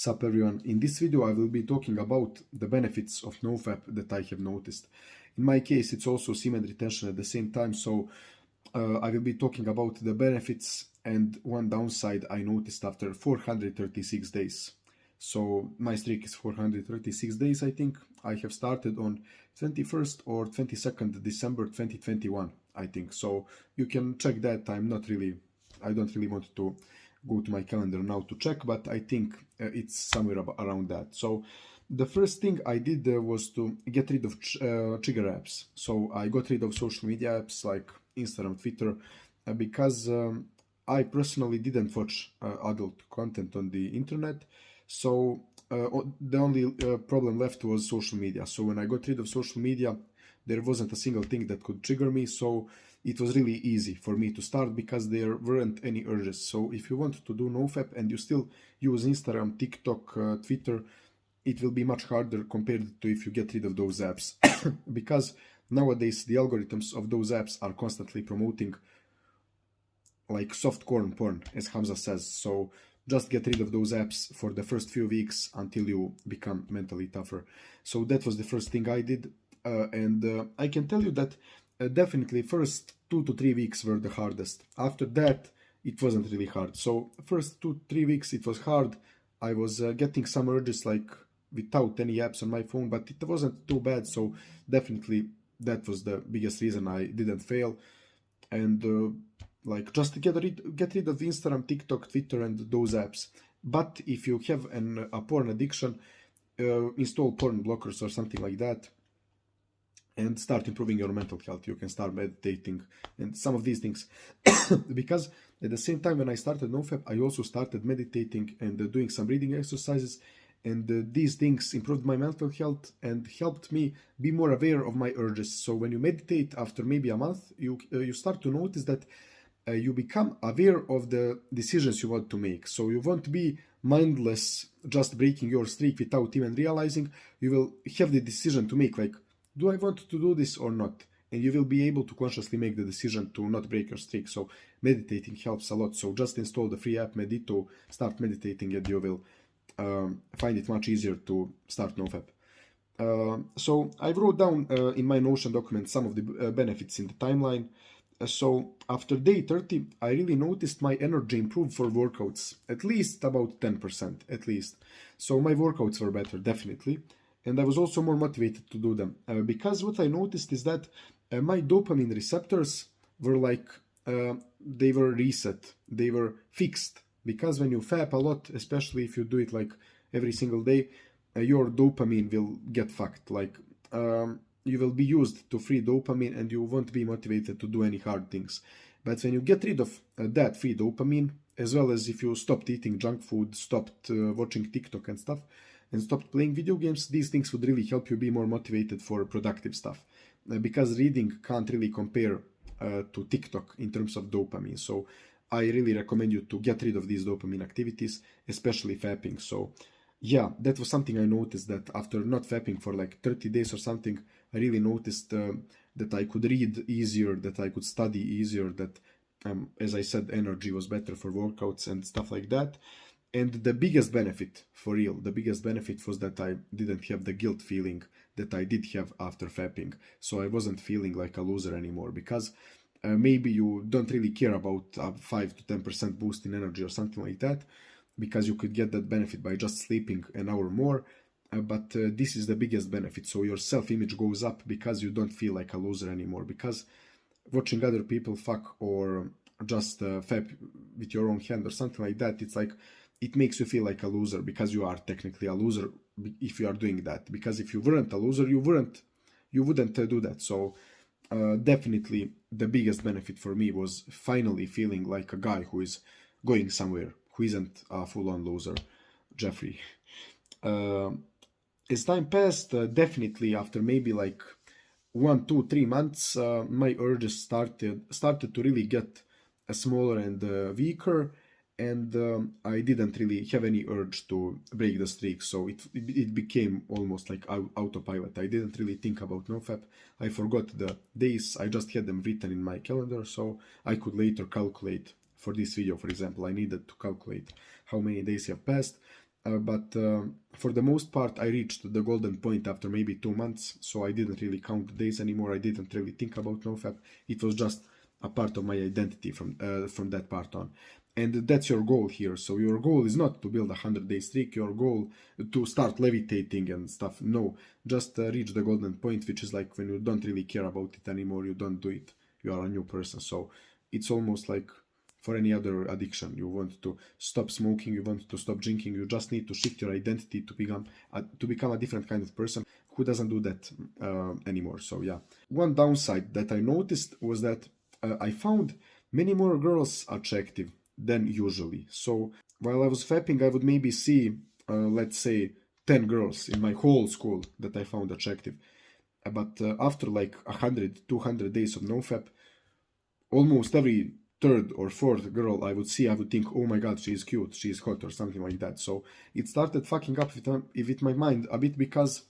Sup everyone, in this video I will be talking about the benefits of NoFap that I have noticed. In my case it's also semen retention at the same time, so I will be talking about the benefits and one downside I noticed after 436 days. So my streak is 436 days, I think. I have started on 21st or 22nd December 2021, I think. So you can check that. I don't really want to go to my calendar now to check, but I think it's somewhere around that. So the first thing I did was to get rid of trigger apps. So I got rid of social media apps like Instagram, Twitter, because I personally didn't watch adult content on the internet. So the only problem left was social media. So when I got rid of social media, there wasn't a single thing that could trigger me. So it was really easy for me to start because there weren't any urges. So if you want to do NoFap and you still use Instagram, TikTok, Twitter, it will be much harder compared to if you get rid of those apps. Because nowadays the algorithms of those apps are constantly promoting like softcore porn, as Hamza says. So just get rid of those apps for the first few weeks until you become mentally tougher. So that was the first thing I did. And I can tell you that definitely first 2 to 3 weeks were the hardest. After that, it wasn't really hard. So first 2 to 3 weeks, it was hard. I was getting some urges like without any apps on my phone, but it wasn't too bad. So definitely that was the biggest reason I didn't fail. And like just get rid of Instagram, TikTok, Twitter, and those apps. But if you have a porn addiction, install porn blockers or something like that, and start improving your mental health. You can start meditating and some of these things. Because at the same time when I started NoFap, I also started meditating and doing some breathing exercises. And these things improved my mental health and helped me be more aware of my urges. So when you meditate after maybe a month, you start to notice that you become aware of the decisions you want to make. So you won't be mindless, just breaking your streak without even realizing. You will have the decision to make, like, do I want to do this or not? And you will be able to consciously make the decision to not break your streak. So meditating helps a lot. So just install the free app Medito, start meditating, and you will find it much easier to start NoFap. So I wrote down in my Notion document some of the benefits in the timeline. So after day 30, I really noticed my energy improved for workouts, at least about 10%, at least. So my workouts were better, definitely. And I was also more motivated to do them. Because what I noticed is that my dopamine receptors were like, they were reset, they were fixed. Because when you fap a lot, especially if you do it like every single day, your dopamine will get fucked. Like, you will be used to free dopamine and you won't be motivated to do any hard things. But when you get rid of that free dopamine, as well as if you stopped eating junk food, stopped watching TikTok and stuff, and stopped playing video games, these things would really help you be more motivated for productive stuff. Because reading can't really compare to TikTok in terms of dopamine. So I really recommend you to get rid of these dopamine activities, especially fapping. So yeah, that was something I noticed, that after not fapping for like 30 days or something, I really noticed that I could read easier, that I could study easier, that, as I said, energy was better for workouts and stuff like that. And the biggest benefit, for real, the biggest benefit was that I didn't have the guilt feeling that I did have after fapping. So I wasn't feeling like a loser anymore, because maybe you don't really care about a 5 to 10% boost in energy or something like that, because you could get that benefit by just sleeping an hour more. But this is the biggest benefit. So your self-image goes up because you don't feel like a loser anymore. Because watching other people fuck or just fap with your own hand or something like that, it's like, it makes you feel like a loser, because you are technically a loser if you are doing that. Because if you weren't a loser, you wouldn't do that. So definitely the biggest benefit for me was finally feeling like a guy who is going somewhere, who isn't a full-on loser, Jeffrey. As time passed, definitely after maybe like 1, 2, 3 months, my urges started to really get smaller and weaker. And I didn't really have any urge to break the streak, so it became almost like autopilot. I didn't really think about NoFap. I forgot the days, I just had them written in my calendar, so I could later calculate. For this video, for example, I needed to calculate how many days have passed. but for the most part, I reached the golden point after maybe 2 months. So I didn't really count the days anymore. I didn't really think about NoFap. It was just a part of my identity from that part on. And that's your goal here. So your goal is not to build a 100-day streak. Your goal to start levitating and stuff. No, just reach the golden point, which is like when you don't really care about it anymore. You don't do it. You are a new person. So it's almost like for any other addiction. You want to stop smoking, you want to stop drinking, you just need to shift your identity to become a different kind of person who doesn't do that anymore. So yeah. One downside that I noticed was that I found many more girls attractive than usually. So while I was fapping, I would maybe see, let's say, 10 girls in my whole school that I found attractive. But after like 100, 200 days of NoFap, almost every third or fourth girl I would see, I would think, oh my god, she's cute, she's hot, or something like that. So it started fucking up with my mind a bit, because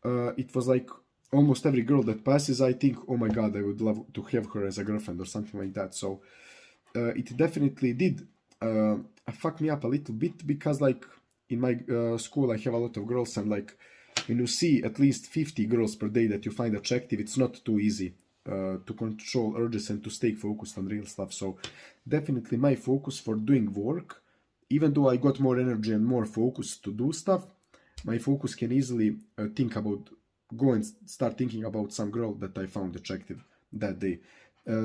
it was like almost every girl that passes, I think, oh my god, I would love to have her as a girlfriend or something like that. So it definitely did fuck me up a little bit, because like in my school I have a lot of girls, and like when you see at least 50 girls per day that you find attractive, it's not too easy to control urges and to stay focused on real stuff. So definitely my focus for doing work, even though I got more energy and more focus to do stuff, my focus can easily go and start thinking about some girl that I found attractive that day.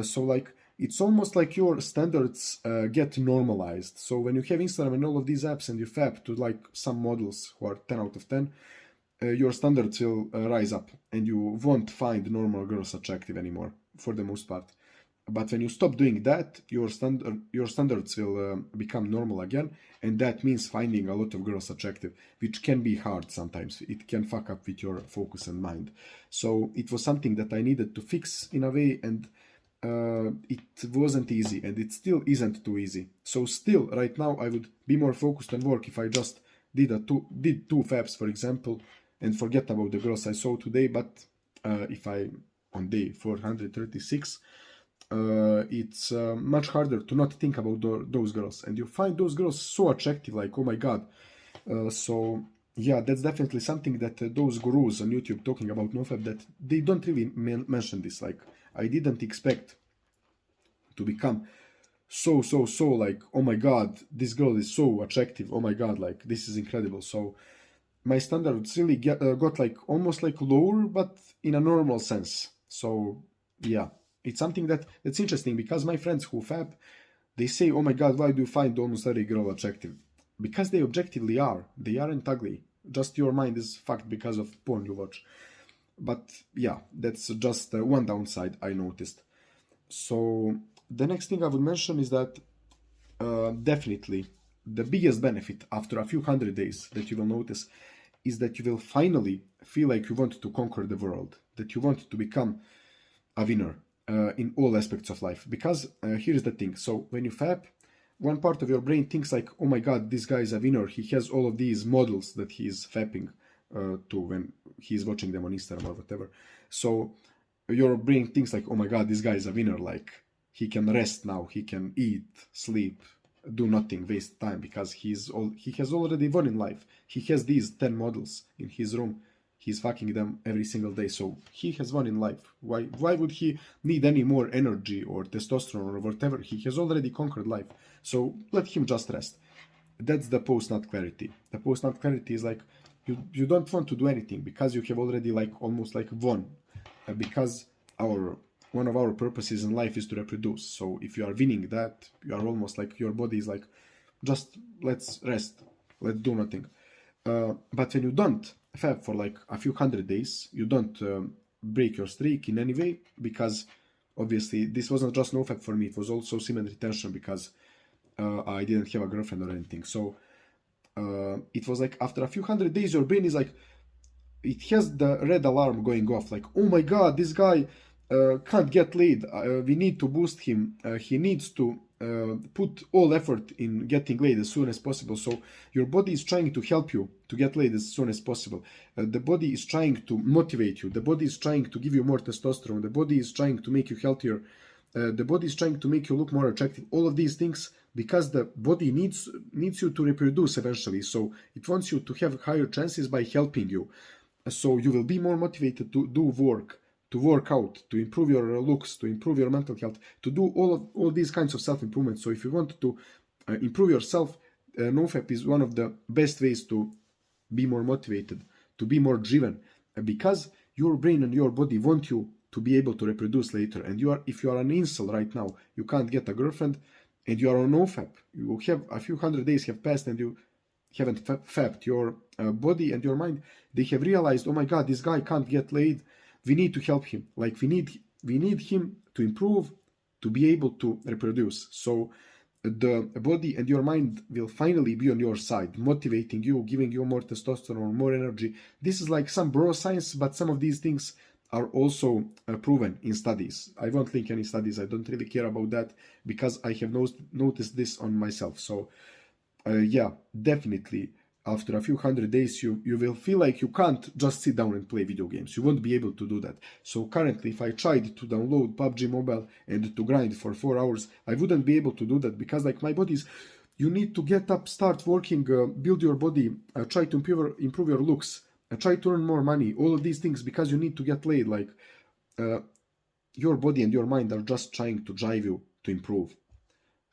So like it's almost like your standards get normalized. So when you have Instagram and all of these apps and you fap to like some models who are 10 out of 10, your standards will rise up, and you won't find normal girls attractive anymore for the most part. But when you stop doing that, your standards will become normal again, and that means finding a lot of girls attractive, which can be hard sometimes. It can fuck up with your focus and mind. So it was something that I needed to fix in a way, and it wasn't easy, and it still isn't too easy. So still, right now, I would be more focused on work if I just did two faps, for example, and forget about the girls I saw today. But if I, on day 436, it's much harder to not think about those girls. And you find those girls so attractive, like, oh my god. So yeah, that's definitely something that those gurus on YouTube talking about NoFap, that they don't really mention this. Like, I didn't expect to become so like, oh my god, this girl is so attractive, oh my god, like, this is incredible. So my standards really got like almost like lower, but in a normal sense. So yeah, it's something that's interesting, because my friends who fap, they say, oh my god, why do you find almost every girl attractive? Because they objectively are. They aren't ugly. Just your mind is fucked because of porn you watch. But yeah, that's just one downside I noticed. So the next thing I would mention is that definitely the biggest benefit after a few hundred days that you will notice is that you will finally feel like you want to conquer the world, that you want to become a winner in all aspects of life. Because here's the thing. So when you fap, one part of your brain thinks like, oh my god, this guy is a winner. He has all of these models that he's fapping to when he's watching them on Instagram or whatever. So your brain thinks like, oh my god, this guy is a winner. Like, he can rest now. He can eat, sleep, do nothing, waste time, because he has already won in life. He has these 10 models in his room. He's fucking them every single day. So he has won in life. Why would he need any more energy or testosterone or whatever? He has already conquered life. So let him just rest. That's the post-nut clarity. The post-nut clarity is like, you don't want to do anything because you have already like almost like won. Because one of our purposes in life is to reproduce. So if you are winning that, you are almost like, your body is like, just let's rest. Let's do nothing. But when you don't fap for like a few hundred days, you don't break your streak in any way, because obviously this wasn't just NoFap for me, it was also semen retention, because I didn't have a girlfriend or anything. So it was like after a few hundred days, your brain is like, it has the red alarm going off, like, oh my god, this guy can't get laid. We need to boost him. He needs to put all effort in getting laid as soon as possible. So your body is trying to help you to get laid as soon as possible. The body is trying to motivate you. The body is trying to give you more testosterone. The body is trying to make you healthier. The body is trying to make you look more attractive. All of these things because the body needs you to reproduce eventually. So it wants you to have higher chances by helping you. So you will be more motivated to do work, to work out, to improve your looks, to improve your mental health, to do all these kinds of self-improvement. So if you want to improve yourself, NoFap is one of the best ways to be more motivated, to be more driven, because your brain and your body want you to be able to reproduce later. And if you are an incel right now, you can't get a girlfriend, and you are on NoFap, you have a few hundred days have passed and you haven't fapped. Your body and your mind, they have realized, oh my god, this guy can't get laid, we need to help him. Like we need him to improve, to be able to reproduce. So the body and your mind will finally be on your side, motivating you, giving you more testosterone, more energy. This is like some bro science, but some of these things are also proven in studies. I won't link any studies, I don't really care about that, because I have noticed this on myself. So yeah, definitely after a few hundred days you will feel like you can't just sit down and play video games. You won't be able to do that. So currently, if I tried to download PUBG Mobile and to grind for 4 hours, I wouldn't be able to do that, because like my body's, you need to get up, start working, build your body, try to improve your looks, try to earn more money, all of these things, because you need to get laid. Like your body and your mind are just trying to drive you to improve.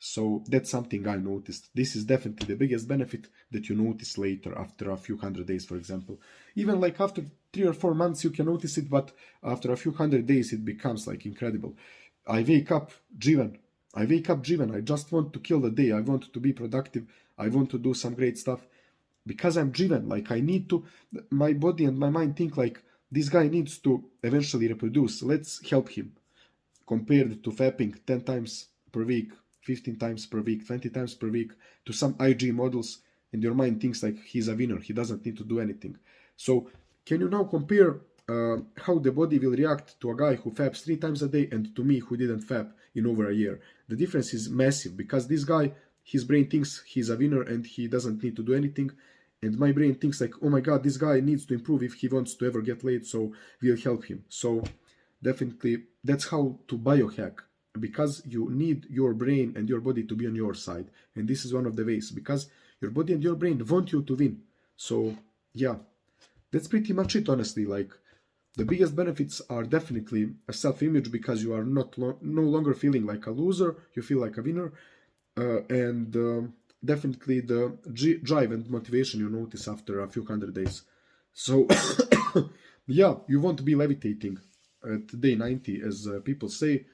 So that's something I noticed. This is definitely the biggest benefit that you notice later, after a few hundred days, for example. Even like after 3 or 4 months you can notice it, but after a few hundred days it becomes like incredible. I wake up driven. I just want to kill the day. I want to be productive. I want to do some great stuff, because I'm driven. Like I need to, my body and my mind think like, this guy needs to eventually reproduce. Let's help him. Compared to fapping 10 times per week, 15 times per week, 20 times per week to some IG models, and your mind thinks like he's a winner, he doesn't need to do anything. So can you now compare how the body will react to a guy who faps 3 times a day and to me who didn't fap in over a year? The difference is massive, because this guy, his brain thinks he's a winner and he doesn't need to do anything, and my brain thinks like, oh my god, this guy needs to improve if he wants to ever get laid, so we'll help him. So definitely that's how to biohack, because you need your brain and your body to be on your side. And this is one of the ways, because your body and your brain want you to win. So yeah, that's pretty much it, honestly. Like the biggest benefits are definitely a self-image, because you are no longer feeling like a loser, you feel like a winner, and definitely the drive and motivation you notice after a few hundred days. So yeah, you won't be levitating at day 90, as people say,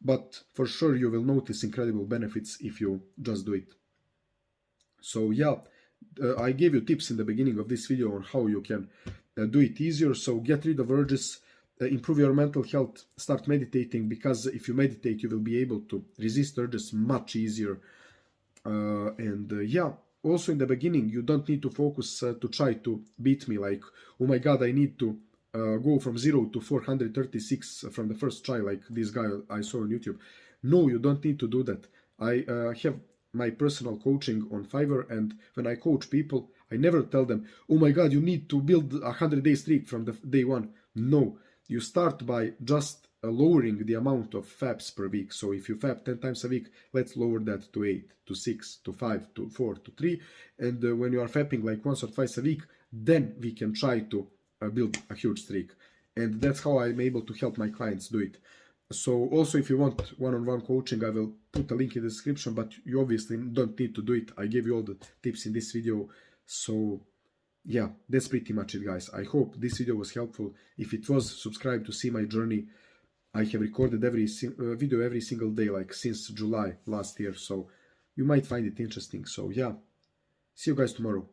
but for sure you will notice incredible benefits if you just do it. So yeah, I gave you tips in the beginning of this video on how you can do it easier. So get rid of urges, improve your mental health, start meditating, because if you meditate you will be able to resist urges much easier. Yeah, also in the beginning you don't need to focus to try to beat me, like, oh my god, I need to go from 0 to 436 from the first try, like this guy I saw on YouTube. No, you don't need to do that. I have my personal coaching on Fiverr, and when I coach people, I never tell them, oh my god, you need to build a 100-day streak from the day one. No, you start by just lowering the amount of faps per week. So if you fap 10 times a week, let's lower that to 8, to 6, to 5, to 4, to 3. And when you are fapping like once or twice a week, then we can try to build a huge streak. And that's how I'm able to help my clients do it. So also, if you want one-on-one coaching, I will put a link in the description, but you obviously don't need to do it. I gave you all the tips in this video. So yeah, that's pretty much it, guys. I hope this video was helpful. If it was, subscribe to see my journey. I have recorded every video every single day, like since July last year, so you might find it interesting. So yeah, see you guys tomorrow.